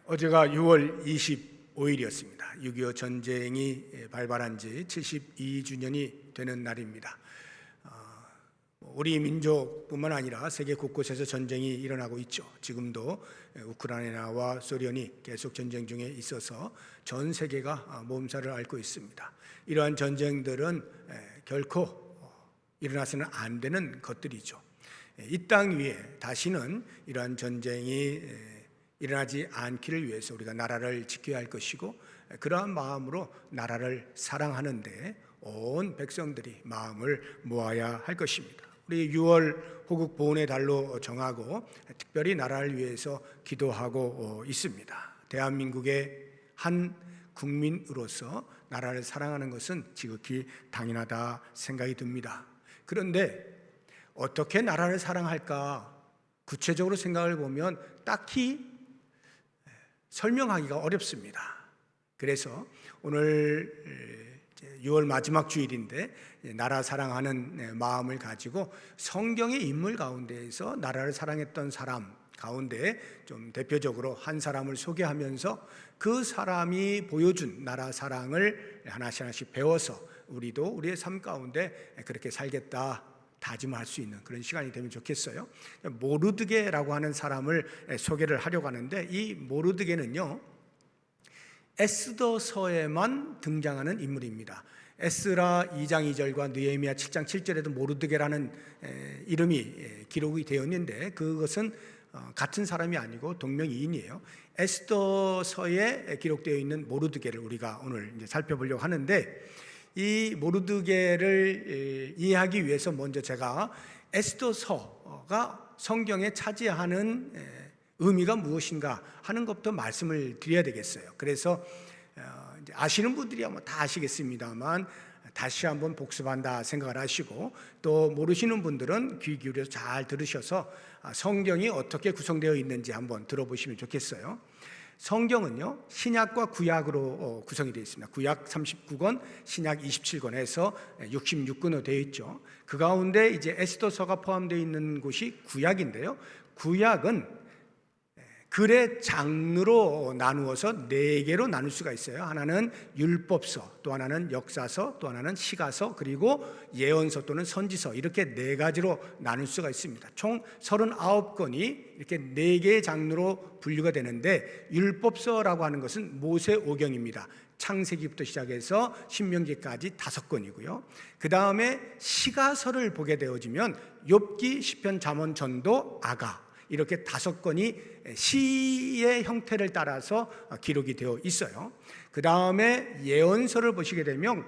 어제가 6월 25일이었습니다. 6.25 전쟁이 발발한 지 72주년이 되는 날입니다. 우리 민족뿐만 아니라 세계 곳곳에서 전쟁이 일어나고 있죠. 지금도 우크라이나와 소련이 계속 전쟁 중에 있어서 전 세계가 몸살을 앓고 있습니다. 이러한 전쟁들은 결코 일어나서는 안 되는 것들이죠. 이 땅 위에 다시는 이러한 전쟁이 일어나지 않기를 위해서 우리가 나라를 지켜야 할 것이고, 그러한 마음으로 나라를 사랑하는데 온 백성들이 마음을 모아야 할 것입니다. 우리 6월 호국 보훈의 달로 정하고 특별히 나라를 위해서 기도하고 있습니다. 대한민국의 한 국민으로서 나라를 사랑하는 것은 지극히 당연하다 생각이 듭니다. 그런데 어떻게 나라를 사랑할까 구체적으로 생각을 보면 딱히 설명하기가 어렵습니다. 그래서 오늘 6월 마지막 주일인데 나라 사랑하는 마음을 가지고 성경의 인물 가운데에서 나라를 사랑했던 사람 가운데 좀 대표적으로 한 사람을 소개하면서 그 사람이 보여준 나라 사랑을 하나씩 배워서 우리도 우리의 삶 가운데 그렇게 살겠다 다짐할 수 있는 그런 시간이 되면 좋겠어요. 모르드게라고 하는 사람을 소개를 하려고 하는데, 이 모르드게는요 에스더서에만 등장하는 인물입니다. 에스라 2장 2절과 느헤미야 7장 7절에도 모르드게라는 이름이 기록이 되어 있는데, 그것은 같은 사람이 아니고 동명이인이에요. 에스더서에 기록되어 있는 모르드게를 우리가 오늘 이제 살펴보려고 하는데, 이 모르드게를 이해하기 위해서 먼저 제가 에스더서가 성경에 차지하는 의미가 무엇인가 하는 것부터 말씀을 드려야 되겠어요. 그래서 아시는 분들이야 뭐 다 아시겠습니다만 다시 한번 복습한다 생각을 하시고, 또 모르시는 분들은 귀 기울여서 잘 들으셔서 성경이 어떻게 구성되어 있는지 한번 들어보시면 좋겠어요. 성경은요 신약과 구약으로 구성이 되어 있습니다. 구약 39권, 신약 27권에서 66권으로 되어 있죠. 그 가운데 이제 에스더서가 포함되어 있는 곳이 구약인데요, 구약은 글의 장르로 나누어서 4개로 나눌 수가 있어요. 하나는 율법서, 또 하나는 역사서, 또 하나는 시가서, 그리고 예언서 또는 선지서, 이렇게 4가지로 나눌 수가 있습니다. 총 39권이 이렇게 4개의 장르로 분류가 되는데, 율법서라고 하는 것은 모세오경입니다. 창세기부터 시작해서 신명기까지 5권이고요. 그 다음에 시가서를 보게 되어지면 욥기, 시편, 잠언, 전도, 아가, 이렇게 5권이 시의 형태를 따라서 기록이 되어 있어요. 그 다음에 예언서를 보시게 되면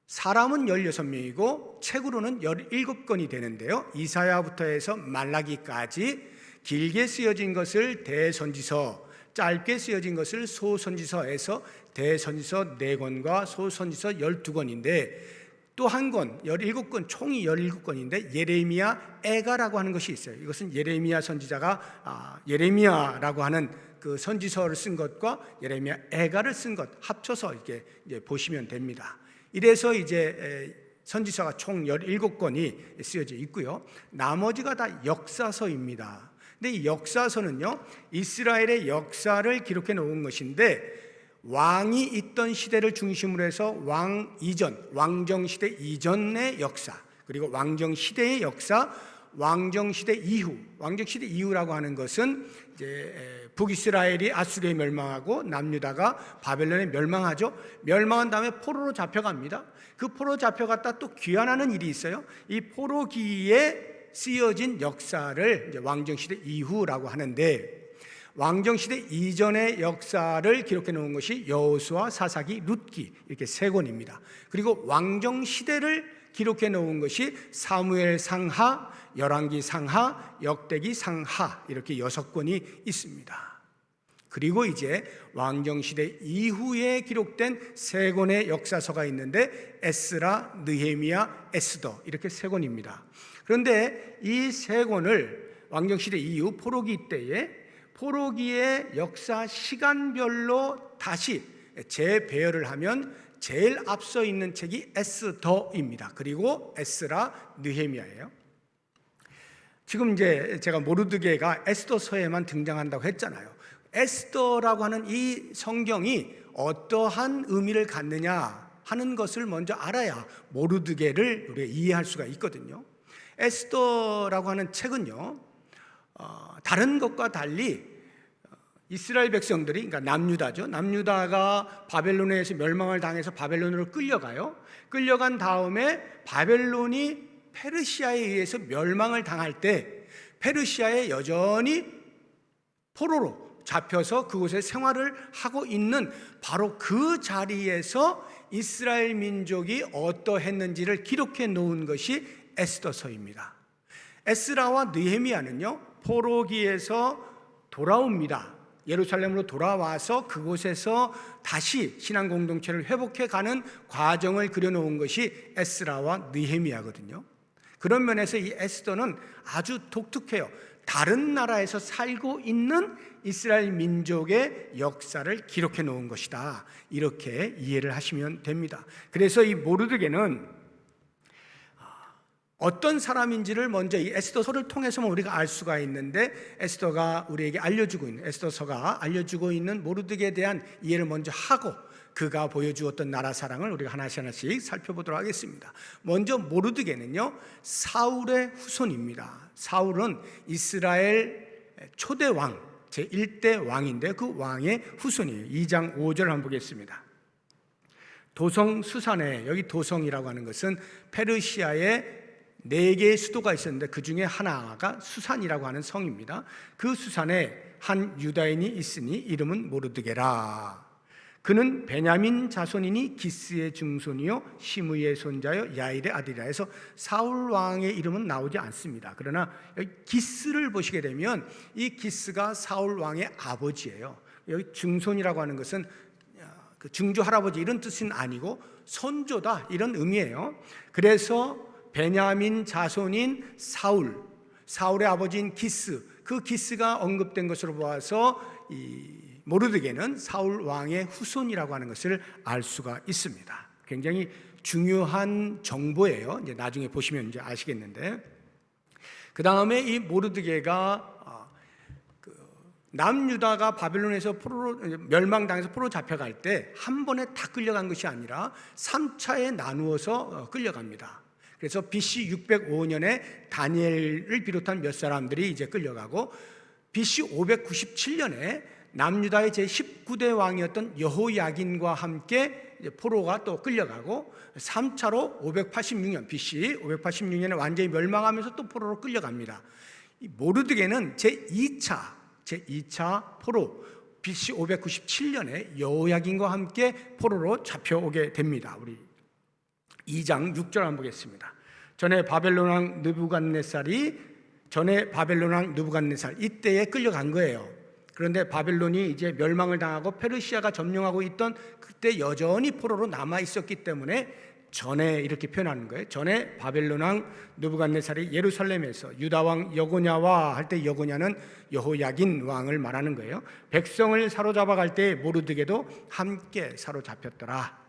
사람은 16명이고 책으로는 17권이 되는데요, 이사야부터 해서 말라기까지 길게 쓰여진 것을 대선지서, 짧게 쓰여진 것을 소선지서에서 대선지서 4권과 소선지서 12권인데, 또 한 권, 17권, 총이 17권인데 예레미야 애가라고 하는 것이 있어요. 이것은 예레미야 선지자가 예레미야라고 하는 그 선지서를 쓴 것과 예레미야 애가를 쓴 것 합쳐서 이렇게 이제 보시면 됩니다. 이래서 이제 선지서가 총 17권이 쓰여져 있고요. 나머지가 다 역사서입니다. 근데 이 역사서는요 이스라엘의 역사를 기록해 놓은 것인데, 왕이 있던 시대를 중심으로 해서 왕 이전, 왕정시대 이전의 역사, 그리고 왕정시대의 역사, 왕정시대 이후, 왕정시대 이후라고 하는 것은 이제 북이스라엘이 아수르에 멸망하고 남유다가 바벨론에 멸망하죠. 멸망한 다음에 포로로 잡혀갑니다. 그 포로 잡혀갔다 또 귀환하는 일이 있어요. 이 포로기에 쓰여진 역사를 이제 왕정시대 이후라고 하는데, 왕정시대 이전의 역사를 기록해 놓은 것이 여호수아, 사사기, 룻기, 이렇게 3권입니다. 그리고 왕정시대를 기록해 놓은 것이 사무엘 상하, 열왕기 상하, 역대기 상하, 이렇게 6권이 있습니다. 그리고 이제 왕정시대 이후에 기록된 3권의 역사서가 있는데, 에스라, 느헤미야, 에스더, 이렇게 3권입니다. 그런데 이 3권을 왕정시대 이후 포로기 때에 포로기의 역사 시간별로 다시 재배열을 하면 제일 앞서 있는 책이 에스더입니다. 그리고 에스라, 느헤미야예요. 지금 이제 제가 모르드게가 에스더서에만 등장한다고 했잖아요. 에스더라고 하는 이 성경이 어떠한 의미를 갖느냐 하는 것을 먼저 알아야 모르드게를 우리가 이해할 수가 있거든요. 에스더라고 하는 책은요, 다른 것과 달리 이스라엘 백성들이, 그러니까 남유다죠. 남유다가 바벨론에 의해서 멸망을 당해서 바벨론으로 끌려가요. 끌려간 다음에 바벨론이 페르시아에 의해서 멸망을 당할 때 페르시아에 여전히 포로로 잡혀서 그곳에 생활을 하고 있는 바로 그 자리에서 이스라엘 민족이 어떠했는지를 기록해 놓은 것이 에스더서입니다. 에스라와 느헤미야는요, 포로기에서 돌아옵니다. 예루살렘으로 돌아와서 그곳에서 다시 신앙 공동체를 회복해 가는 과정을 그려놓은 것이 에스라와 느헤미야거든요. 그런 면에서 이 에스더는 아주 독특해요. 다른 나라에서 살고 있는 이스라엘 민족의 역사를 기록해 놓은 것이다, 이렇게 이해를 하시면 됩니다. 그래서 이 모르드게는 어떤 사람인지를 먼저 이 에스더서를 통해서만 우리가 알 수가 있는데, 에스더가 우리에게 알려주고 있는, 에스더서가 알려주고 있는 모르드게에 대한 이해를 먼저 하고 그가 보여주었던 나라 사랑을 우리가 하나씩 살펴보도록 하겠습니다. 먼저 모르드게는요, 사울의 후손입니다. 사울은 이스라엘 초대 왕, 제1대 왕인데 그 왕의 후손이에요. 2장 5절 한번 보겠습니다. 도성 수산에, 여기 도성이라고 하는 것은 페르시아의 4개의 수도가 있었는데 그 중에 하나가 수산이라고 하는 성입니다. 그 수산에 한 유다인이 있으니 이름은 모르드게라. 그는 베냐민 자손이니 기스의 증손이요 시므이의 손자요 야일의 아들이라 해서 사울 왕의 이름은 나오지 않습니다. 그러나 여기 기스를 보시게 되면 이 기스가 사울 왕의 아버지예요. 여기 증손이라고 하는 것은 그 증조 할아버지 이런 뜻은 아니고 손조다, 이런 의미예요. 그래서 베냐민 자손인 사울의 아버지인 기스, 그 기스가 언급된 것으로 보아서 이 모르드게는 사울 왕의 후손이라고 하는 것을 알 수가 있습니다. 굉장히 중요한 정보예요. 이제 나중에 보시면 이제 아시겠는데, 그 다음에 이 모르드게가 남유다가 바벨론에서 포로로 멸망당해서 포로 잡혀갈 때 한 번에 다 끌려간 것이 아니라 3차에 나누어서 끌려갑니다. 그래서 BC 605년에 다니엘을 비롯한 몇 사람들이 이제 끌려가고, BC 597년에 남유다의 제19대 왕이었던 여호야긴과 함께 포로가 또 끌려가고, 3차로 586년 BC 586년에 완전히 멸망하면서 또 포로로 끌려갑니다. 이 모르드게는 제2차 포로 BC 597년에 여호야긴과 함께 포로로 잡혀오게 됩니다. 우리 2장 6절 한번 보겠습니다. 전에 바벨론 왕 느부갓네살 이때에 끌려간 거예요. 그런데 바벨론이 이제 멸망을 당하고 페르시아가 점령하고 있던 그때 여전히 포로로 남아 있었기 때문에 전에 이렇게 표현하는 거예요. 전에 바벨론 왕 느부갓네살이 예루살렘에서 유다 왕 여고냐와 할 때 여고냐는 여호야긴 왕을 말하는 거예요. 백성을 사로잡아 갈 때 모르드게도 함께 사로잡혔더라,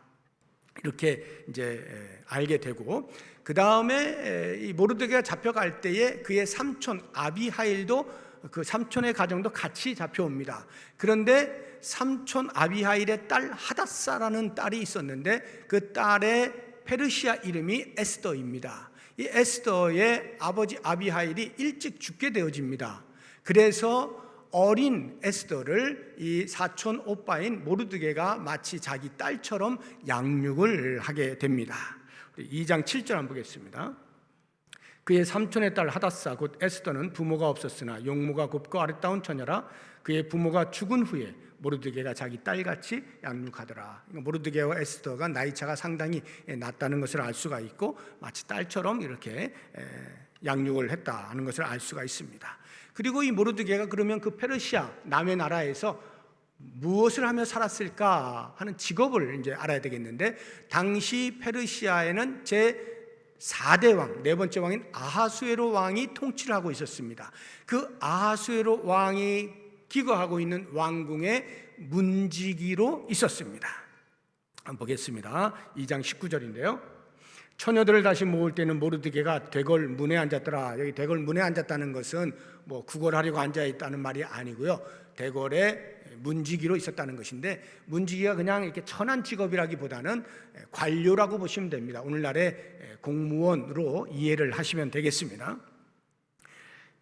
이렇게 이제 알게 되고, 그 다음에 이 모르드게가 잡혀갈 때에 그의 삼촌 아비하일도, 그 삼촌의 가정도 같이 잡혀옵니다. 그런데 삼촌 아비하일의 딸 하닷사라는 딸이 있었는데 그 딸의 페르시아 이름이 에스더입니다. 이 에스더의 아버지 아비하일이 일찍 죽게 되어집니다. 그래서 어린 에스더를 이 사촌 오빠인 모르드게가 마치 자기 딸처럼 양육을 하게 됩니다. 2장 7절 한번 보겠습니다. 그의 삼촌의 딸 하닷사 곧 에스더는 부모가 없었으나 용모가 곱고 아름다운 처녀라. 그의 부모가 죽은 후에 모르드게가 자기 딸같이 양육하더라. 모르드게와 에스더가 나이차가 상당히 낮다는 것을 알 수가 있고, 마치 딸처럼 이렇게 양육을 했다는 것을 알 수가 있습니다. 그리고 이 모르드게가 그러면 그 페르시아 남의 나라에서 무엇을 하며 살았을까 하는 직업을 이제 알아야 되겠는데, 당시 페르시아에는 제4대 왕, 네 번째 왕인 아하수에로 왕이 통치를 하고 있었습니다. 그 아하수에로 왕이 기거하고 있는 왕궁의 문지기로 있었습니다. 한번 보겠습니다. 2장 19절인데요. 처녀들을 다시 모을 때는 모르드게가 대궐 문에 앉았더라. 여기 대궐 문에 앉았다는 것은 뭐 구걸하려고 앉아 있다는 말이 아니고요. 대궐에 문지기로 있었다는 것인데, 문지기가 그냥 이렇게 천한 직업이라기보다는 관료라고 보시면 됩니다. 오늘날의 공무원으로 이해를 하시면 되겠습니다.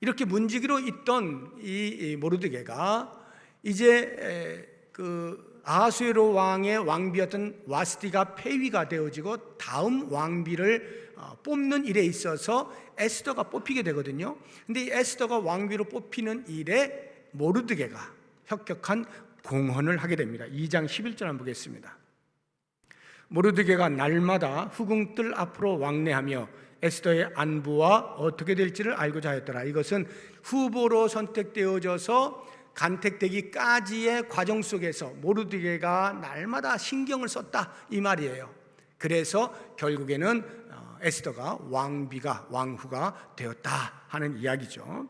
이렇게 문지기로 있던 이 모르드게가 이제 그 아하수에로 왕의 왕비였던 와스티가 폐위가 되어지고 다음 왕비를 뽑는 일에 있어서 에스더가 뽑히게 되거든요. 근데 이 에스더가 왕비로 뽑히는 일에 모르드게가 혁혁한 공헌을 하게 됩니다. 2장 11절 한번 보겠습니다. 모르드게가 날마다 후궁들 앞으로 왕래하며 에스더의 안부와 어떻게 될지를 알고자 하였더라. 이것은 후보로 선택되어져서 간택되기까지의 과정 속에서 모르드게가 날마다 신경을 썼다, 이 말이에요. 그래서 결국에는 에스더가 왕후가 되었다 하는 이야기죠.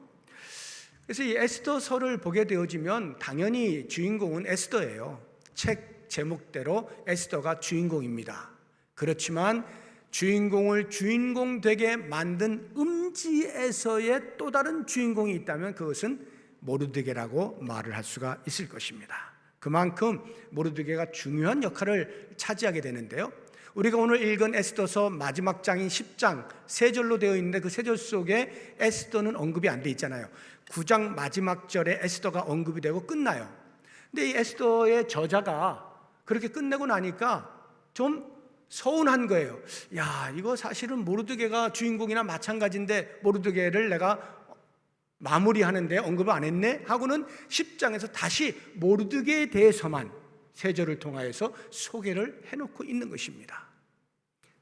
그래서 이 에스더서를 보게 되어지면 당연히 주인공은 에스더예요. 책 제목대로 에스더가 주인공입니다. 그렇지만 주인공을 주인공 되게 만든 음지에서의 또 다른 주인공이 있다면 그것은 모르드게라고 말을 할 수가 있을 것입니다. 그만큼 모르드게가 중요한 역할을 차지하게 되는데요. 우리가 오늘 읽은 에스더서 마지막 장인 10장 3절로 되어 있는데 그 3절 속에 에스더는 언급이 안 돼 있잖아요. 9장 마지막 절에 에스더가 언급이 되고 끝나요. 근데 이 에스더의 저자가 그렇게 끝내고 나니까 좀 서운한 거예요. 야, 이거 사실은 모르드게가 주인공이나 마찬가지인데 모르드게를 내가 마무리하는데 언급을 안 했네 하고는 10장에서 다시 모르드게에 대해서만 3절을 통하여서 소개를 해놓고 있는 것입니다.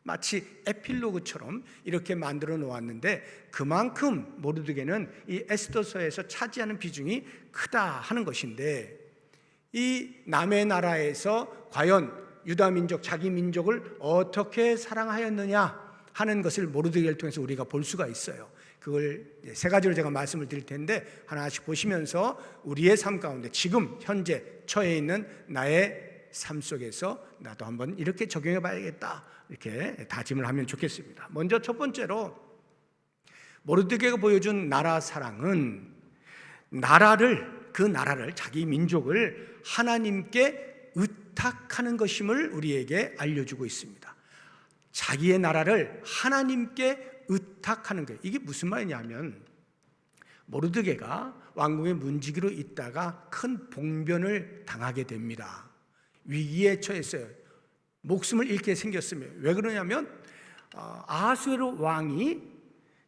마치 에필로그처럼 이렇게 만들어 놓았는데 그만큼 모르드게는 이 에스더서에서 차지하는 비중이 크다 하는 것인데, 이 남의 나라에서 과연 유다 민족, 자기 민족을 어떻게 사랑하였느냐 하는 것을 모르드게를 통해서 우리가 볼 수가 있어요. 그걸 3가지로 제가 말씀을 드릴 텐데 하나씩 보시면서 우리의 삶 가운데 지금 현재 처해 있는 나의 삶 속에서 나도 한번 이렇게 적용해 봐야겠다, 이렇게 다짐을 하면 좋겠습니다. 먼저 첫 번째로 모르드게가 보여준 나라 사랑은 그 나라를 자기 민족을 하나님께 의탁하는 것임을 우리에게 알려주고 있습니다. 자기의 나라를 하나님께 의탁하는 거예요. 이게 무슨 말이냐면 모르드게가 왕궁의 문지기로 있다가 큰 봉변을 당하게 됩니다. 위기에 처했어요. 목숨을 잃게 생겼으며, 왜 그러냐면 아하수에로 왕이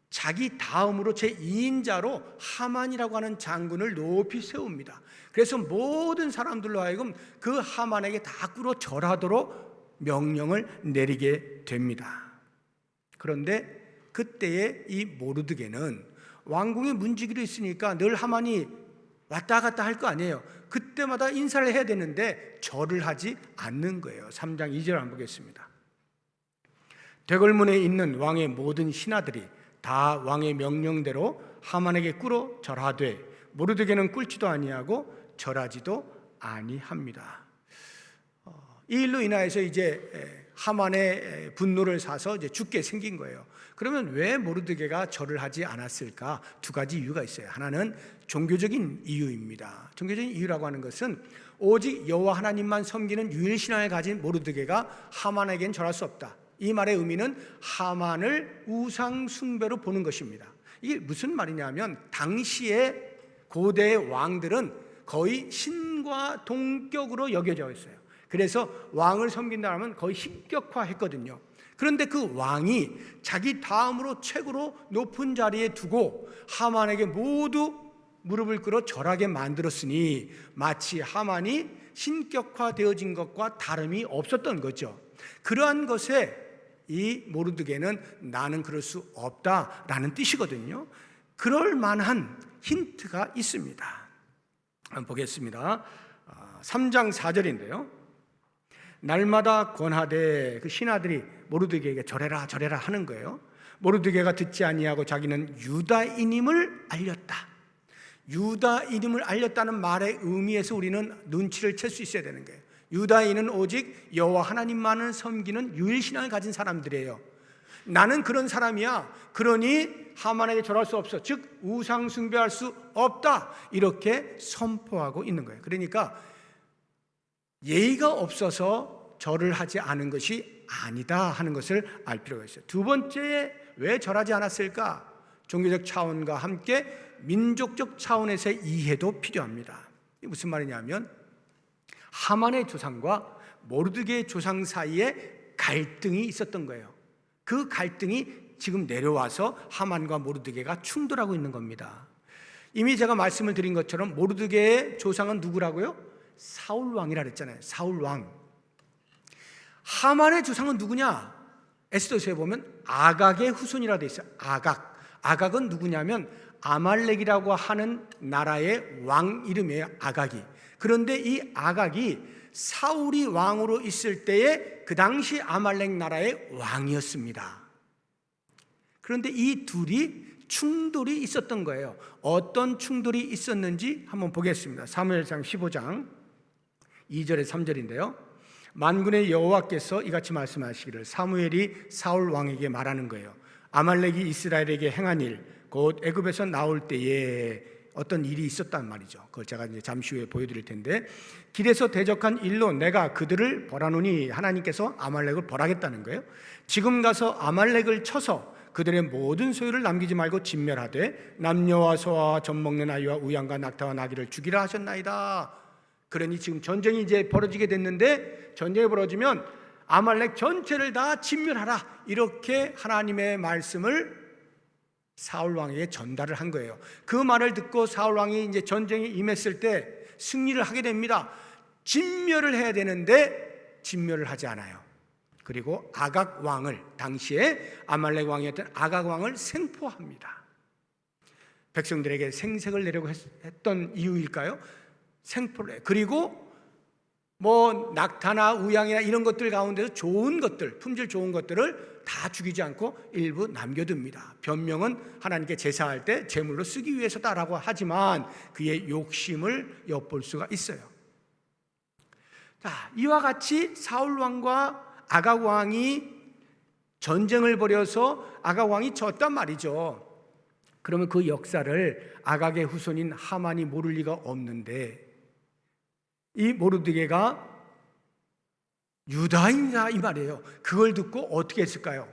자기 다음으로 제2인자로 하만이라고 하는 장군을 높이 세웁니다. 그래서 모든 사람들로 하여금 그 하만에게 다 꿇어 절하도록 명령을 내리게 됩니다. 그런데 그때의 이 모르드게는 왕궁의 문지기로 있으니까 늘 하만이 왔다 갔다 할 거 아니에요. 그때마다 인사를 해야 되는데 절을 하지 않는 거예요. 3장 2절 한번 보겠습니다. 대궐문에 있는 왕의 모든 신하들이 다 왕의 명령대로 하만에게 꿇어 절하되 모르드게는 꿇지도 아니하고 절하지도 아니합니다. 이 일로 인하여서 이제 하만의 분노를 사서 이제 죽게 생긴 거예요. 그러면 왜 모르드게가 절을 하지 않았을까? 2가지 이유가 있어요. 하나는 종교적인 이유입니다. 종교적인 이유라고 하는 것은 오직 여호와 하나님만 섬기는 유일신앙을 가진 모르드게가 하만에겐 절할 수 없다. 이 말의 의미는 하만을 우상 숭배로 보는 것입니다. 이게 무슨 말이냐면 당시의 고대의 왕들은 거의 신과 동격으로 여겨져 있어요. 그래서 왕을 섬긴다 하면 거의 신격화했거든요. 그런데 그 왕이 자기 다음으로 최고로 높은 자리에 두고 하만에게 모두 무릎을 꿇어 절하게 만들었으니 마치 하만이 신격화되어진 것과 다름이 없었던 거죠. 그러한 것에 이 모르드게는 나는 그럴 수 없다라는 뜻이거든요. 그럴 만한 힌트가 있습니다. 한번 보겠습니다. 3장 4절인데요. 날마다 권하되 그 신하들이 모르드게에게 절해라 절해라 하는 거예요. 모르드게가 듣지 아니하고 자기는 유다인임을 알렸다. 유다인임을 알렸다는 말의 의미에서 우리는 눈치를 챌 수 있어야 되는 거예요. 유다인은 오직 여호와 하나님만을 섬기는 유일신앙을 가진 사람들이에요. 나는 그런 사람이야. 그러니 하만에게 절할 수 없어. 즉 우상 숭배할 수 없다. 이렇게 선포하고 있는 거예요. 그러니까 예의가 없어서 절을 하지 않은 것이 아니다 하는 것을 알 필요가 있어요. 두 번째, 왜 절하지 않았을까? 종교적 차원과 함께 민족적 차원에서의 이해도 필요합니다. 이게 무슨 말이냐면 하만의 조상과 모르드게의 조상 사이에 갈등이 있었던 거예요. 그 갈등이 지금 내려와서 하만과 모르드게가 충돌하고 있는 겁니다. 이미 제가 말씀을 드린 것처럼 모르드게의 조상은 누구라고요? 사울 왕이라 그랬잖아요. 사울 왕. 하만의 조상은 누구냐? 에스더서에 보면 아각의 후손이라 돼 있어요. 아각은 누구냐면 아말렉이라고 하는 나라의 왕 이름이에요. 아각이. 그런데 이 아각이 사울이 왕으로 있을 때에 그 당시 아말렉 나라의 왕이었습니다. 그런데 이 둘이 충돌이 있었던 거예요. 어떤 충돌이 있었는지 한번 보겠습니다. 사무엘상 15장 2절에 3절인데요. 만군의 여호와께서 이같이 말씀하시기를, 사무엘이 사울 왕에게 말하는 거예요. 아말렉이 이스라엘에게 행한 일, 곧 애굽에서 나올 때에 어떤 일이 있었단 말이죠. 그걸 제가 이제 잠시 후에 보여드릴 텐데, 길에서 대적한 일로 내가 그들을 벌하노니, 하나님께서 아말렉을 벌하겠다는 거예요. 지금 가서 아말렉을 쳐서 그들의 모든 소유를 남기지 말고 진멸하되 남녀와 소와 젖 먹는 아이와 우양과 낙타와 나귀를 죽이라 하셨나이다. 그러니 지금 전쟁이 이제 벌어지게 됐는데, 전쟁이 벌어지면 아말렉 전체를 다 진멸하라, 이렇게 하나님의 말씀을 사울 왕에게 전달을 한 거예요. 그 말을 듣고 사울 왕이 이제 전쟁에 임했을 때 승리를 하게 됩니다. 진멸을 해야 되는데 진멸을 하지 않아요. 그리고 아각 왕을, 당시에 아말렉 왕이었던 아각 왕을 생포합니다. 백성들에게 생색을 내려고 했던 이유일까요? 생포를 해요. 그리고 뭐 낙타나 우양이나 이런 것들 가운데서 좋은 것들, 품질 좋은 것들을 다 죽이지 않고 일부 남겨둡니다. 변명은 하나님께 제사할 때 제물로 쓰기 위해서다라고 하지만 그의 욕심을 엿볼 수가 있어요. 자, 이와 같이 사울 왕과 아각 왕이 전쟁을 벌여서 아각 왕이 졌단 말이죠. 그러면 그 역사를 아각의 후손인 하만이 모를 리가 없는데, 이 모르드게가 유다인이다 이 말이에요. 그걸 듣고 어떻게 했을까요?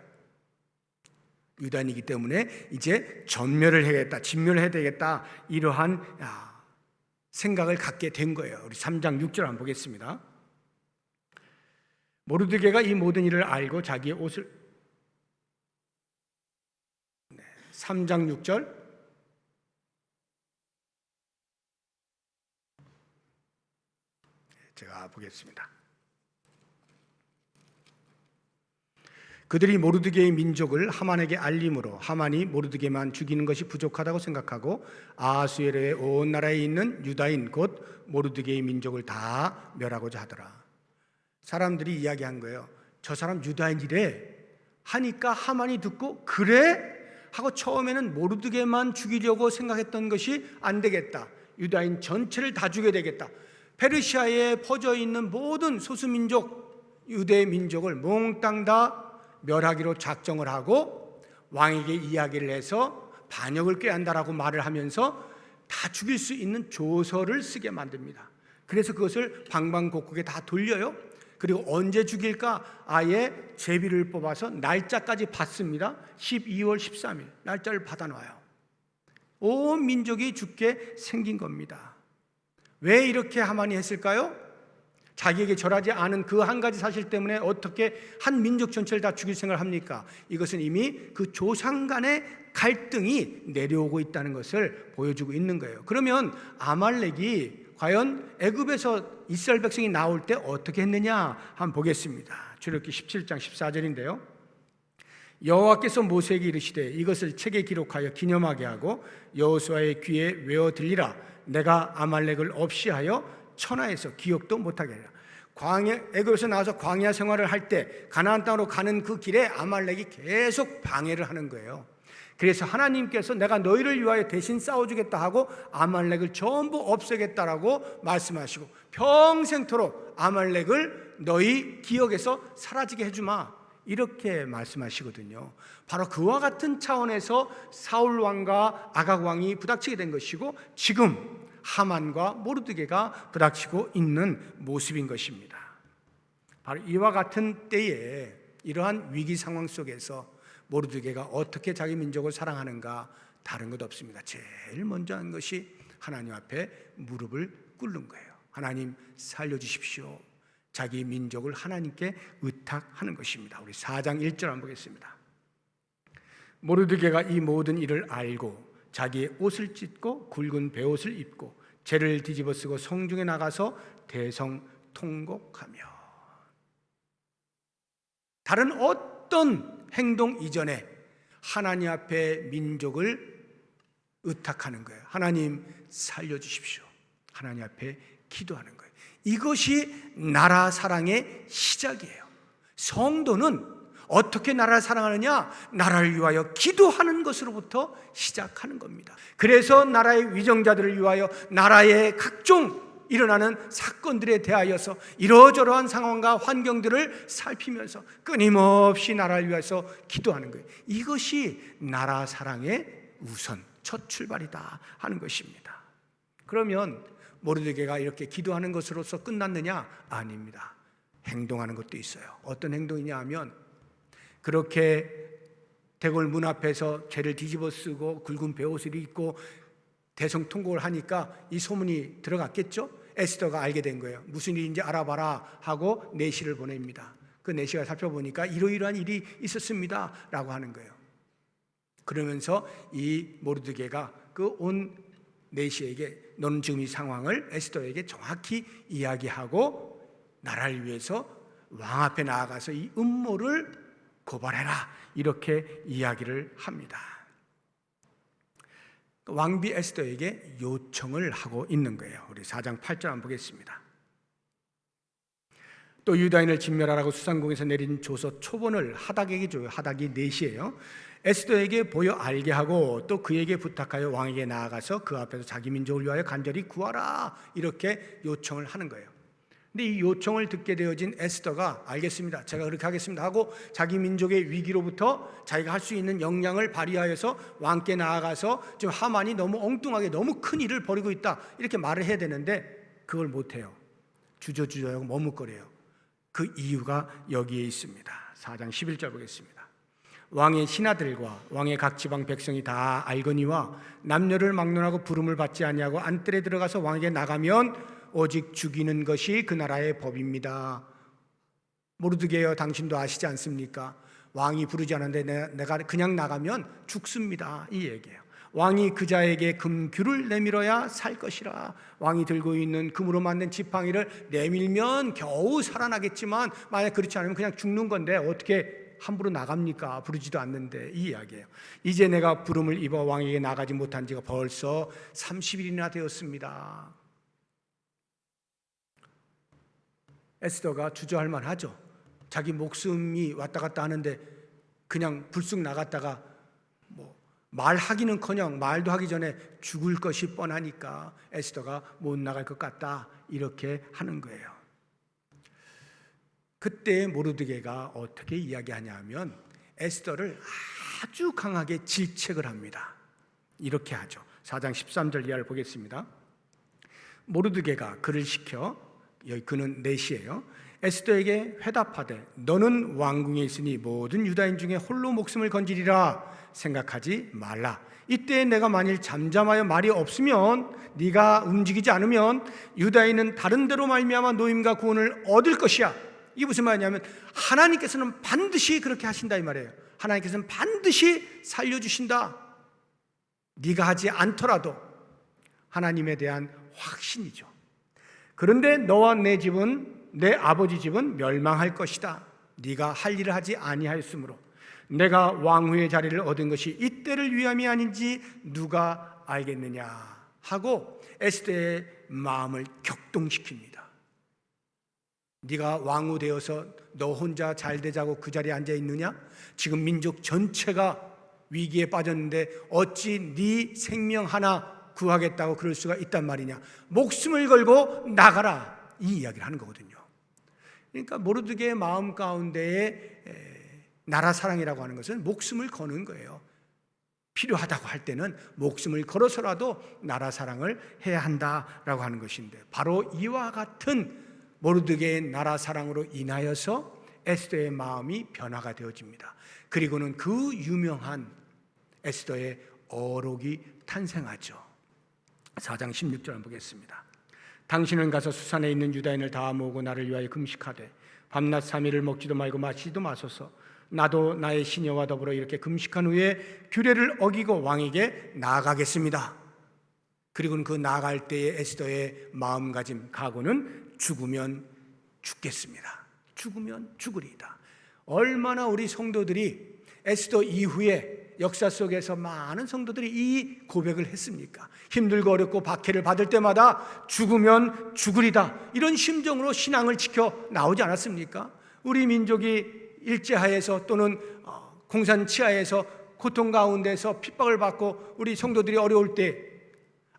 유다인이기 때문에 이제 전멸을 해야겠다, 진멸을 해야 되겠다, 이러한 생각을 갖게 된 거예요. 우리 3장 6절 한번 보겠습니다. 모르드게가 이 모든 일을 알고 자기의 옷을 3장 6절 제가 보겠습니다. 그들이 모르드게의 민족을 하만에게 알림으로 하만이 모르드게만 죽이는 것이 부족하다고 생각하고 아하수에르의 온 나라에 있는 유다인 곧 모르드게의 민족을 다 멸하고자 하더라. 사람들이 이야기한 거예요. 저 사람 유다인이래 하니까 하만이 듣고 그래? 하고 처음에는 모르드게만 죽이려고 생각했던 것이 안 되겠다. 유다인 전체를 다 죽여야 되겠다. 페르시아에 퍼져 있는 모든 소수민족, 유대 민족을 몽땅 다 멸하기로 작정을 하고 왕에게 이야기를 해서 반역을 꾀한다라고 말을 하면서 다 죽일 수 있는 조서를 쓰게 만듭니다. 그래서 그것을 방방곡곡에 다 돌려요. 그리고 언제 죽일까? 아예 제비를 뽑아서 날짜까지 받습니다. 12월 13일 날짜를 받아놔요. 온 민족이 죽게 생긴 겁니다. 왜 이렇게 하만이 했을까요? 자기에게 절하지 않은 그 한 가지 사실 때문에 어떻게 한 민족 전체를 다 죽일 생각을 합니까? 이것은 이미 그 조상 간의 갈등이 내려오고 있다는 것을 보여주고 있는 거예요. 그러면 아말렉이 과연 애굽에서 이스라엘 백성이 나올 때 어떻게 했느냐 한번 보겠습니다. 출애굽기 17장 14절인데요. 여호와께서 모세에게 이르시되 이것을 책에 기록하여 기념하게 하고 여호수아의 귀에 외워 들리라. 내가 아말렉을 없이 하여 천하에서 기억도 못하게 하리라. 애굽에서 나와서 광야 생활을 할 때 가나안 땅으로 가는 그 길에 아말렉이 계속 방해를 하는 거예요. 그래서 하나님께서 내가 너희를 위하여 대신 싸워주겠다 하고 아말렉을 전부 없애겠다라고 말씀하시고 평생토록 아말렉을 너희 기억에서 사라지게 해주마, 이렇게 말씀하시거든요. 바로 그와 같은 차원에서 사울 왕과 아각 왕이 부닥치게 된 것이고, 지금 하만과 모르드게가 부닥치고 있는 모습인 것입니다. 바로 이와 같은 때에, 이러한 위기 상황 속에서 모르드게가 어떻게 자기 민족을 사랑하는가, 다른 것 없습니다. 제일 먼저 한 것이 하나님 앞에 무릎을 꿇는 거예요. 하나님 살려주십시오. 자기 민족을 하나님께 의탁하는 것입니다. 우리 4장 1절 한번 보겠습니다. 모르드게가 이 모든 일을 알고 자기의 옷을 찢고 굵은 베옷을 입고 재를 뒤집어 쓰고 성중에 나가서 대성통곡하며, 다른 어떤 행동 이전에 하나님 앞에 민족을 의탁하는 거예요. 하나님 살려주십시오. 하나님 앞에 기도하는 거예요. 이것이 나라 사랑의 시작이에요. 성도는 어떻게 나라를 사랑하느냐? 나라를 위하여 기도하는 것으로부터 시작하는 겁니다. 그래서 나라의 위정자들을 위하여, 나라의 각종 일어나는 사건들에 대하여서 이러저러한 상황과 환경들을 살피면서 끊임없이 나라를 위해서 기도하는 거예요. 이것이 나라 사랑의 우선 첫 출발이다 하는 것입니다. 그러면 모르드게가 이렇게 기도하는 것으로서 끝났느냐? 아닙니다. 행동하는 것도 있어요. 어떤 행동이냐 하면, 그렇게 대궐 문 앞에서 죄를 뒤집어 쓰고 굵은 베옷을 입고 대성통곡을 하니까 이 소문이 들어갔겠죠? 에스더가 알게 된 거예요. 무슨 일인지 알아봐라 하고 내시를 보냅니다. 그 내시가 살펴보니까 이러이러한 일이 있었습니다 라고 하는 거예요. 그러면서 이 모르드게가 그 온 내시에게 너는 지금 이 상황을 에스더에게 정확히 이야기하고 나라를 위해서 왕 앞에 나아가서 이 음모를 고발해라, 이렇게 이야기를 합니다. 왕비 에스더에게 요청을 하고 있는 거예요. 우리 4장 8절 한번 보겠습니다. 또 유다인을 진멸하라고 수상궁에서 내린 조서 초본을 하닥에게 줘요. 하닥이 내시예요. 에스더에게 보여 알게 하고 또 그에게 부탁하여 왕에게 나아가서 그 앞에서 자기 민족을 위하여 간절히 구하라, 이렇게 요청을 하는 거예요. 근데 이 요청을 듣게 되어진 에스더가 알겠습니다, 제가 그렇게 하겠습니다 하고 자기 민족의 위기로부터 자기가 할 수 있는 역량을 발휘하여서 왕께 나아가서 지금 하만이 너무 엉뚱하게 너무 큰 일을 벌이고 있다, 이렇게 말을 해야 되는데 그걸 못해요. 주저주저하고 머뭇거려요. 그 이유가 여기에 있습니다. 4장 11절 보겠습니다. 왕의 신하들과 왕의 각 지방 백성이 다 알거니와 남녀를 막론하고 부름을 받지 아니하고 안뜰에 들어가서 왕에게 나가면 오직 죽이는 것이 그 나라의 법입니다. 모르드게여, 당신도 아시지 않습니까? 왕이 부르지 않았는데 내가 그냥 나가면 죽습니다, 이 얘기예요. 왕이 그 자에게 금규를 내밀어야 살 것이라. 왕이 들고 있는 금으로 만든 지팡이를 내밀면 겨우 살아나겠지만 만약 그렇지 않으면 그냥 죽는 건데 어떻게 함부로 나갑니까? 부르지도 않는데, 이 이야기예요. 이제 내가 부름을 입어 왕에게 나가지 못한 지가 벌써 30일이나 되었습니다. 에스더가 주저할 만하죠. 자기 목숨이 왔다 갔다 하는데 그냥 불쑥 나갔다가 말하기는커녕 말도 하기 전에 죽을 것이 뻔하니까 에스더가 못 나갈 것 같다, 이렇게 하는 거예요. 그때 모르드게가 어떻게 이야기하냐면 에스더를 아주 강하게 질책을 합니다. 이렇게 하죠. 4장 13절 이하를 보겠습니다. 모르드게가 그를 시켜, 여기 그는 내시예요, 에스더에게 회답하되 너는 왕궁에 있으니 모든 유다인 중에 홀로 목숨을 건지리라 생각하지 말라. 이때 내가 만일 잠잠하여 말이 없으면, 네가 움직이지 않으면 유다인은 다른 데로 말미암아 노임과 구원을 얻을 것이야. 이게 무슨 말이냐면 하나님께서는 반드시 그렇게 하신다, 이 말이에요. 하나님께서는 반드시 살려주신다. 네가 하지 않더라도 하나님에 대한 확신이죠. 그런데 너와 내 집은, 내 아버지 집은 멸망할 것이다. 네가 할 일을 하지 아니하였으므로 내가 왕후의 자리를 얻은 것이 이때를 위함이 아닌지 누가 알겠느냐 하고 에스더의 마음을 격동시킵니다. 네가 왕후 되어서 너 혼자 잘 되자고 그 자리에 앉아 있느냐? 지금 민족 전체가 위기에 빠졌는데 어찌 네 생명 하나 구하겠다고 그럴 수가 있단 말이냐? 목숨을 걸고 나가라, 이 이야기를 하는 거거든요. 그러니까 모르드게의 마음 가운데에 나라 사랑이라고 하는 것은 목숨을 거는 거예요. 필요하다고 할 때는 목숨을 걸어서라도 나라 사랑을 해야 한다라고 하는 것인데, 바로 이와 같은 모르드게의 나라 사랑으로 인하여서 에스더의 마음이 변화가 되어집니다. 그리고는 그 유명한 에스더의 어록이 탄생하죠. 4장 16절 한번 보겠습니다. 당신은 가서 수산에 있는 유다인을 다 모으고 나를 위하여 금식하되 밤낮 3일을 먹지도 말고 마시지도 마소서. 나도 나의 시녀와 더불어 이렇게 금식한 후에 규례를 어기고 왕에게 나아가겠습니다. 그리고는 그 나아갈 때의 에스더의 마음가짐, 각오는 죽으면 죽겠습니다. 죽으면 죽으리이다. 얼마나 우리 성도들이 에스더 이후에 역사 속에서 많은 성도들이 이 고백을 했습니까? 힘들고 어렵고 박해를 받을 때마다 죽으면 죽으리다, 이런 심정으로 신앙을 지켜 나오지 않았습니까? 우리 민족이 일제하에서 또는 공산 치하에서 고통 가운데서 핍박을 받고 우리 성도들이 어려울 때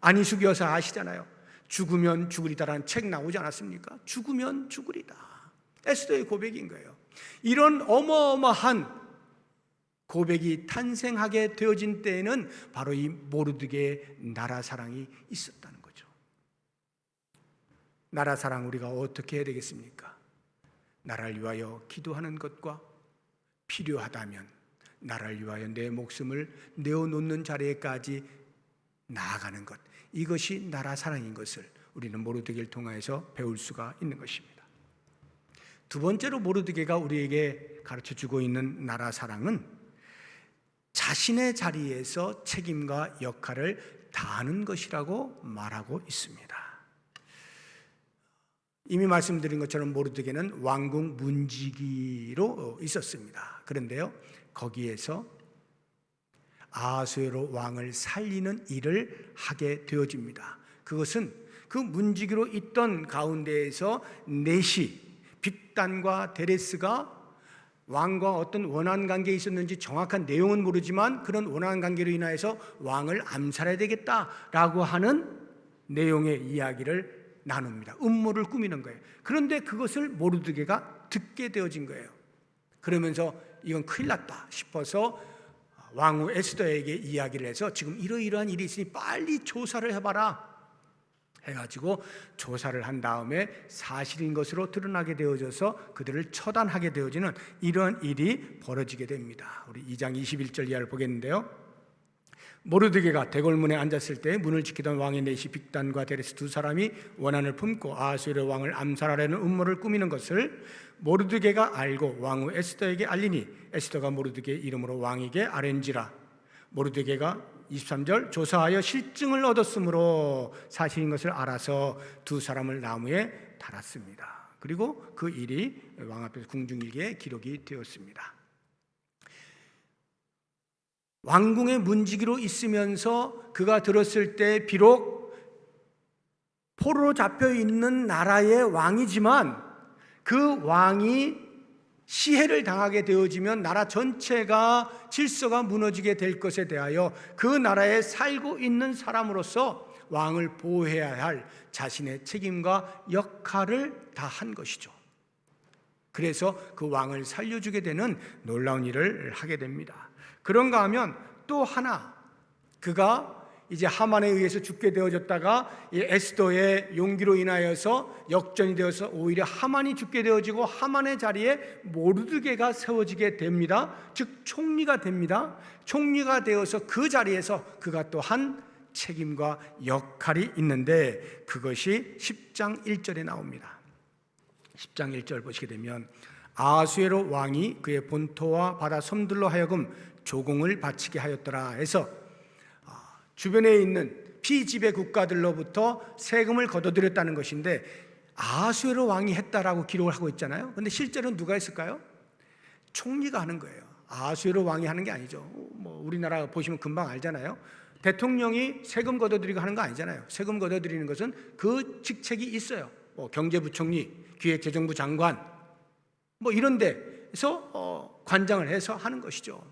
안희숙 여사 아시잖아요. 죽으면 죽으리다라는 책 나오지 않았습니까? 죽으면 죽으리다. 에스더의 고백인 거예요. 이런 어마어마한 고백이 탄생하게 되어진 때에는 바로 이 모르드게의 나라 사랑이 있었다는 거죠. 나라 사랑 우리가 어떻게 해야 되겠습니까? 나라를 위하여 기도하는 것과 필요하다면 나라를 위하여 내 목숨을 내어놓는 자리에까지 나아가는 것, 이것이 나라 사랑인 것을 우리는 모르드게를 통해서 배울 수가 있는 것입니다. 두 번째로 모르드게가 우리에게 가르쳐주고 있는 나라 사랑은 자신의 자리에서 책임과 역할을 다하는 것이라고 말하고 있습니다. 이미 말씀드린 것처럼 모르드게는 왕궁 문지기로 있었습니다. 그런데요, 거기에서 아하수에로 왕을 살리는 일을 하게 되어집니다. 그것은 그 문지기로 있던 가운데에서 넷이, 빅단과 데레스가 왕과 어떤 원한 관계에 있었는지 정확한 내용은 모르지만 그런 원한 관계로 인하여서 왕을 암살해야 되겠다라고 하는 내용의 이야기를 나눕니다. 음모를 꾸미는 거예요. 그런데 그것을 모르드게가 듣게 되어진 거예요. 그러면서 이건 큰일 났다 싶어서 왕후 에스더에게 이야기를 해서 지금 이러이러한 일이 있으니 빨리 조사를 해봐라 해가지고 조사를 한 다음에 사실인 것으로 드러나게 되어져서 그들을 처단하게 되어지는 이러한 일이 벌어지게 됩니다. 우리 2장 21절 이하를 보겠는데요. 모르드게가 대궐문에 앉았을 때 문을 지키던 왕의 넷이 빅단과 데레스 두 사람이 원한을 품고 아하수에로 왕을 암살하려는 음모를 꾸미는 것을 모르드게가 알고 왕후 에스더에게 알리니 에스더가 모르드게 이름으로 왕에게 아뢰는지라. 모르드게가 23절 조사하여 실증을 얻었으므로 사실인 것을 알아서 두 사람을 나무에 달았습니다. 그리고 그 일이 왕 앞에서 궁중일기에 기록이 되었습니다. 왕궁의 문지기로 있으면서 그가 들었을 때 비록 포로로 잡혀 있는 나라의 왕이지만 그 왕이 시해를 당하게 되어지면 나라 전체가 질서가 무너지게 될 것에 대하여 그 나라에 살고 있는 사람으로서 왕을 보호해야 할 자신의 책임과 역할을 다한 것이죠. 그래서 그 왕을 살려주게 되는 놀라운 일을 하게 됩니다. 그런가 하면 또 하나, 그가 이제 하만에 의해서 죽게 되어졌다가 이 에스더의 용기로 인하여서 역전이 되어서 오히려 하만이 죽게 되어지고 하만의 자리에 모르드게가 세워지게 됩니다. 즉 총리가 됩니다. 총리가 되어서 그 자리에서 그가 또 한 책임과 역할이 있는데 그것이 10장 1절에 나옵니다. 10장 1절 보시게 되면 아하수에로 왕이 그의 본토와 바다 섬들로 하여금 조공을 바치게 하였더라 해서 주변에 있는 피지배 국가들로부터 세금을 걷어들였다는 것인데 아하수에로 왕이 했다라고 기록을 하고 있잖아요. 그런데 실제로는 누가 했을까요? 총리가 하는 거예요. 아하수에로 왕이 하는 게 아니죠. 뭐 우리나라 보시면 금방 알잖아요. 대통령이 세금 걷어들이고 하는 거 아니잖아요. 세금 걷어들이는 것은 그 직책이 있어요. 뭐 경제부총리, 기획재정부 장관 뭐 이런 데서 관장을 해서 하는 것이죠.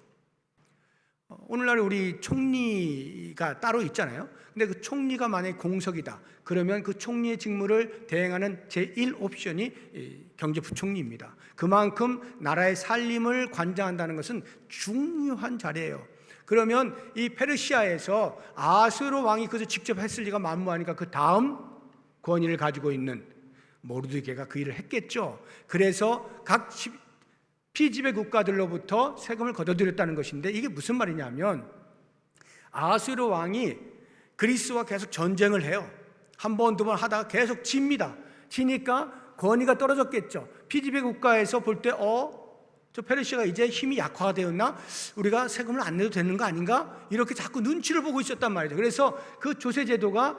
오늘날 우리 총리가 따로 있잖아요. 근데 그 총리가 만약에 공석이다 그러면 그 총리의 직무를 대행하는 제1옵션이 경제부총리입니다. 그만큼 나라의 살림을 관장한다는 것은 중요한 자리예요. 그러면 이 페르시아에서 아수에로 왕이 그것을 직접 했을 리가 만무하니까 그 다음 권위를 가지고 있는 모르드게가 그 일을 했겠죠. 그래서 각 피지배 국가들로부터 세금을 걷어들였다는 것인데, 이게 무슨 말이냐면 아수에로 왕이 그리스와 계속 전쟁을 해요. 한 번, 두 번 하다가 계속 집니다. 지니까 권위가 떨어졌겠죠. 피지배 국가에서 볼 때 저 페르시아가 이제 힘이 약화되었나? 우리가 세금을 안 내도 되는 거 아닌가? 이렇게 자꾸 눈치를 보고 있었단 말이죠. 그래서 그 조세 제도가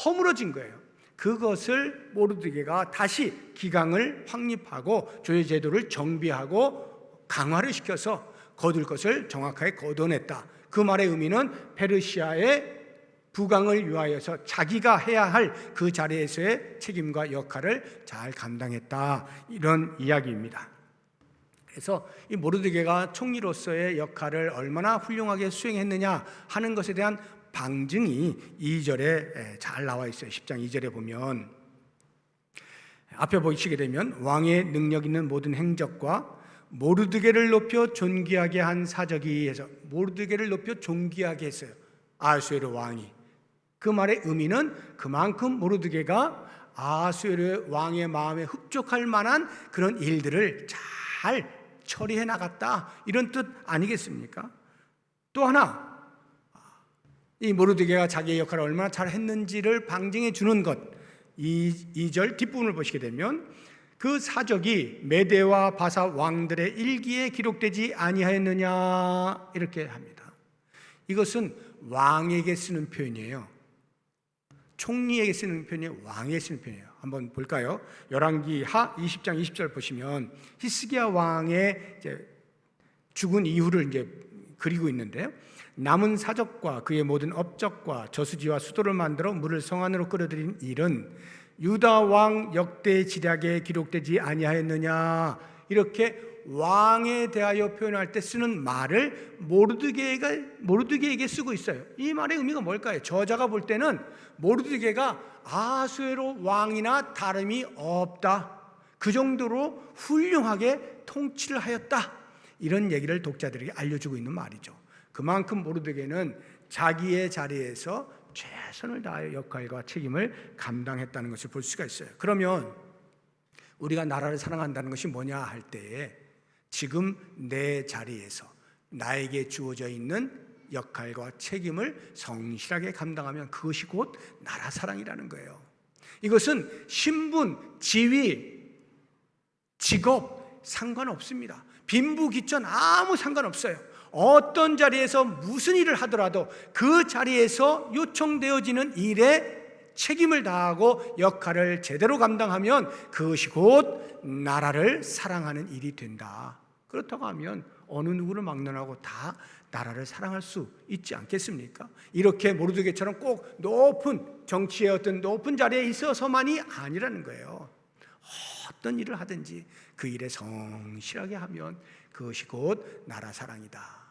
허물어진 거예요. 그것을 모르드게가 다시 기강을 확립하고 조세 제도를 정비하고 강화를 시켜서 거둘 것을 정확하게 거둬냈다. 그 말의 의미는 페르시아의 부강을 위하여서 자기가 해야 할 그 자리에서의 책임과 역할을 잘 감당했다, 이런 이야기입니다. 그래서 이 모르드게가 총리로서의 역할을 얼마나 훌륭하게 수행했느냐 하는 것에 대한 방증이 2절에 잘 나와 있어요. 10장 2절에 보면 앞에 보시게 되면 왕의 능력 있는 모든 행적과 모르드게를 높여 존귀하게 한 사적이 해서 모르드게를 높여 존귀하게 했어요. 아수에르 왕이. 그 말의 의미는 그만큼 모르드게가 아수에르 왕의 마음에 흡족할 만한 그런 일들을 잘 처리해 나갔다, 이런 뜻 아니겠습니까? 또 하나, 이 모르드게가 자기의 역할을 얼마나 잘 했는지를 방증해 주는 것, 2절 뒷부분을 보시게 되면 그 사적이 메대와 바사 왕들의 일기에 기록되지 아니하였느냐, 이렇게 합니다. 이것은 왕에게 쓰는 표현이에요. 총리에게 쓰는 표현이 왕에게 쓰는 표현이에요. 한번 볼까요? 열왕기하 20장 20절 보시면 히스기야 왕의 이제 죽은 이후를 이제 그리고 있는데요. 남은 사적과 그의 모든 업적과 저수지와 수도를 만들어 물을 성 안으로 끌어들인 일은 유다 왕 역대 지략에 기록되지 아니하였느냐, 이렇게 왕에 대하여 표현할 때 쓰는 말을 모르드게에게 쓰고 있어요. 이 말의 의미가 뭘까요? 저자가 볼 때는 모르드게가 아수에로 왕이나 다름이 없다, 그 정도로 훌륭하게 통치를 하였다, 이런 얘기를 독자들에게 알려주고 있는 말이죠. 그만큼 모르드게는 자기의 자리에서 최선을 다하여 역할과 책임을 감당했다는 것을 볼 수가 있어요. 그러면 우리가 나라를 사랑한다는 것이 뭐냐 할 때에 지금 내 자리에서 나에게 주어져 있는 역할과 책임을 성실하게 감당하면 그것이 곧 나라 사랑이라는 거예요. 이것은 신분, 지위, 직업 상관없습니다. 빈부귀천 아무 상관없어요. 어떤 자리에서 무슨 일을 하더라도 그 자리에서 요청되어지는 일에 책임을 다하고 역할을 제대로 감당하면 그것이 곧 나라를 사랑하는 일이 된다. 그렇다고 하면 어느 누구를 막론하고 다 나라를 사랑할 수 있지 않겠습니까? 이렇게 모르드게처럼 꼭 높은 정치의 어떤 높은 자리에 있어서만이 아니라는 거예요. 어떤 일을 하든지 그 일에 성실하게 하면 그것이 곧 나라 사랑이다.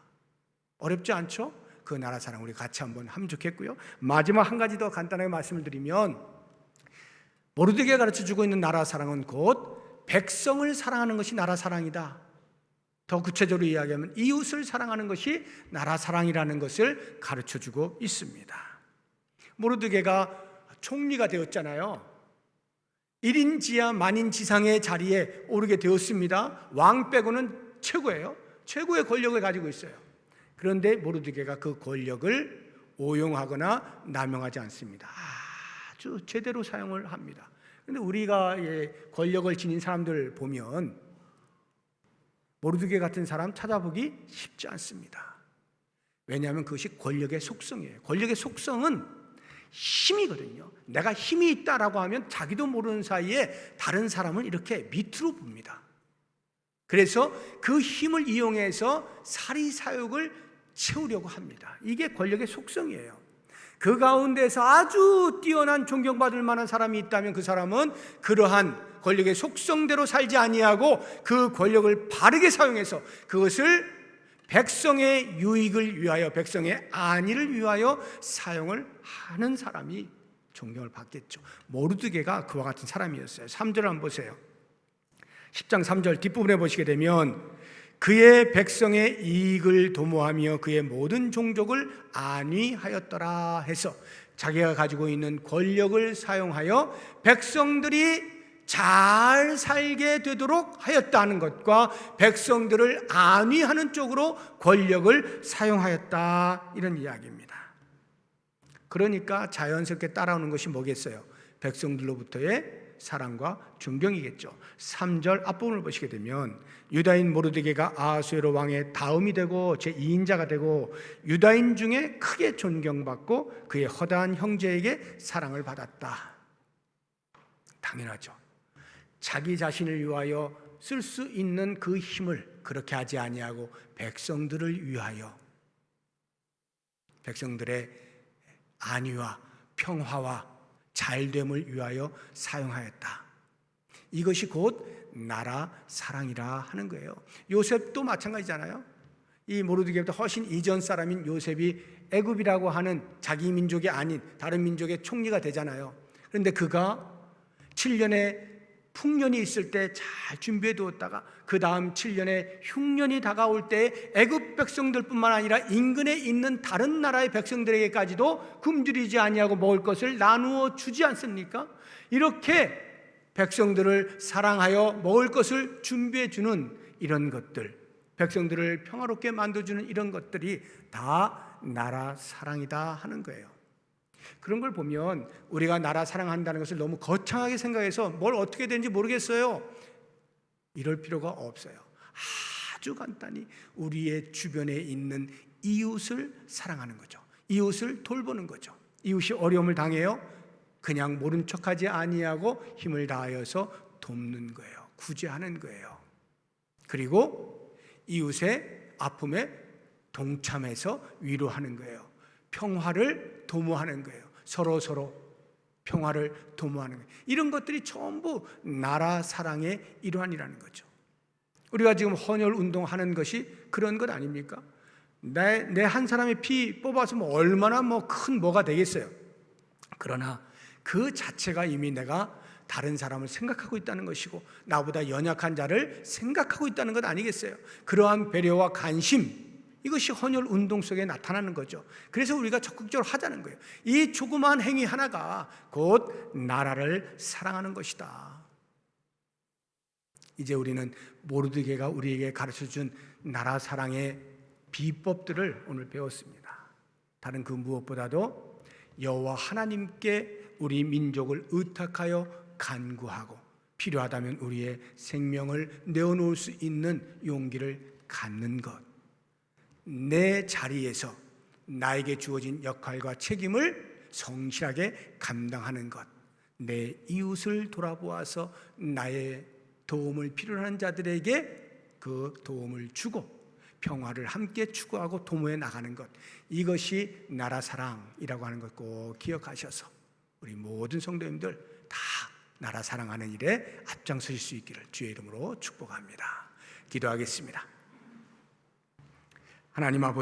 어렵지 않죠? 그 나라 사랑 우리 같이 한번 하면 좋겠고요. 마지막 한 가지 더 간단하게 말씀을 드리면 모르드게가 가르쳐주고 있는 나라 사랑은 곧 백성을 사랑하는 것이 나라 사랑이다. 더 구체적으로 이야기하면 이웃을 사랑하는 것이 나라 사랑이라는 것을 가르쳐주고 있습니다. 모르드게가 총리가 되었잖아요. 1인 지하 만인 지상의 자리에 오르게 되었습니다. 왕 빼고는 최고예요. 최고의 권력을 가지고 있어요. 그런데 모르드게가 그 권력을 오용하거나 남용하지 않습니다. 아주 제대로 사용을 합니다. 그런데 우리가 권력을 지닌 사람들 보면 모르드게 같은 사람 찾아보기 쉽지 않습니다. 왜냐하면 그것이 권력의 속성이에요. 권력의 속성은 힘이거든요. 내가 힘이 있다라고 하면 자기도 모르는 사이에 다른 사람을 이렇게 밑으로 봅니다. 그래서 그 힘을 이용해서 사리사욕을 채우려고 합니다. 이게 권력의 속성이에요. 그 가운데서 아주 뛰어난 존경받을 만한 사람이 있다면 그 사람은 그러한 권력의 속성대로 살지 아니하고 그 권력을 바르게 사용해서 그것을 백성의 유익을 위하여, 백성의 안위를 위하여 사용을 하는 사람이 존경을 받겠죠. 모르드게가 그와 같은 사람이었어요. 3절 한번 보세요. 10장 3절 뒷부분에 보시게 되면 그의 백성의 이익을 도모하며 그의 모든 종족을 안위하였더라 해서 자기가 가지고 있는 권력을 사용하여 백성들이 잘 살게 되도록 하였다는 것과 백성들을 안위하는 쪽으로 권력을 사용하였다, 이런 이야기입니다. 그러니까 자연스럽게 따라오는 것이 뭐겠어요? 백성들로부터의 사랑과 존경이겠죠. 3절 앞부분을 보시게 되면 유다인 모르드게가 아하수에로 왕의 다음이 되고 제2인자가 되고 유다인 중에 크게 존경받고 그의 허다한 형제에게 사랑을 받았다. 당연하죠. 자기 자신을 위하여 쓸 수 있는 그 힘을 그렇게 하지 아니하고 백성들을 위하여, 백성들의 안위와 평화와 잘됨을 위하여 사용하였다. 이것이 곧 나라 사랑이라 하는 거예요. 요셉도 마찬가지잖아요. 이 모르드게보다 훨씬 이전 사람인 요셉이 애굽이라고 하는 자기 민족이 아닌 다른 민족의 총리가 되잖아요. 그런데 그가 7년의 풍년이 있을 때 잘 준비해 두었다가 그 다음 7년의 흉년이 다가올 때 애굽 백성들뿐만 아니라 인근에 있는 다른 나라의 백성들에게까지도 굶주리지 아니하고 먹을 것을 나누어 주지 않습니까? 이렇게 백성들을 사랑하여 먹을 것을 준비해 주는 이런 것들, 백성들을 평화롭게 만들어주는 이런 것들이 다 나라 사랑이다 하는 거예요. 그런 걸 보면 우리가 나라 사랑한다는 것을 너무 거창하게 생각해서 뭘 어떻게 되는지 모르겠어요, 이럴 필요가 없어요. 아주 간단히 우리의 주변에 있는 이웃을 사랑하는 거죠. 이웃을 돌보는 거죠. 이웃이 어려움을 당해요, 그냥 모른 척하지 아니하고 힘을 다하여서 돕는 거예요. 구제하는 거예요. 그리고 이웃의 아픔에 동참해서 위로하는 거예요. 평화를 도모하는 거예요. 서로 평화를 도모하는 거예요. 이런 것들이 전부 나라 사랑의 일환이라는 거죠. 우리가 지금 헌혈 운동하는 것이 그런 것 아닙니까? 내 한 사람의 피 뽑아서 얼마나 큰 뭐가 되겠어요. 그러나 그 자체가 이미 내가 다른 사람을 생각하고 있다는 것이고 나보다 연약한 자를 생각하고 있다는 것 아니겠어요? 그러한 배려와 관심, 이것이 헌혈 운동 속에 나타나는 거죠. 그래서 우리가 적극적으로 하자는 거예요. 이 조그마한 행위 하나가 곧 나라를 사랑하는 것이다. 이제 우리는 모르드게가 우리에게 가르쳐준 나라 사랑의 비법들을 오늘 배웠습니다. 다른 그 무엇보다도 여호와 하나님께 우리 민족을 의탁하여 간구하고 필요하다면 우리의 생명을 내어놓을 수 있는 용기를 갖는 것, 내 자리에서 나에게 주어진 역할과 책임을 성실하게 감당하는 것, 내 이웃을 돌아보아서 나의 도움을 필요로 하는 자들에게 그 도움을 주고 평화를 함께 추구하고 도모해 나가는 것, 이것이 나라 사랑이라고 하는 것 꼭 기억하셔서 우리 모든 성도님들 다 나라 사랑하는 일에 앞장서실 수 있기를 주의 이름으로 축복합니다. 기도하겠습니다. 하나님 아버지,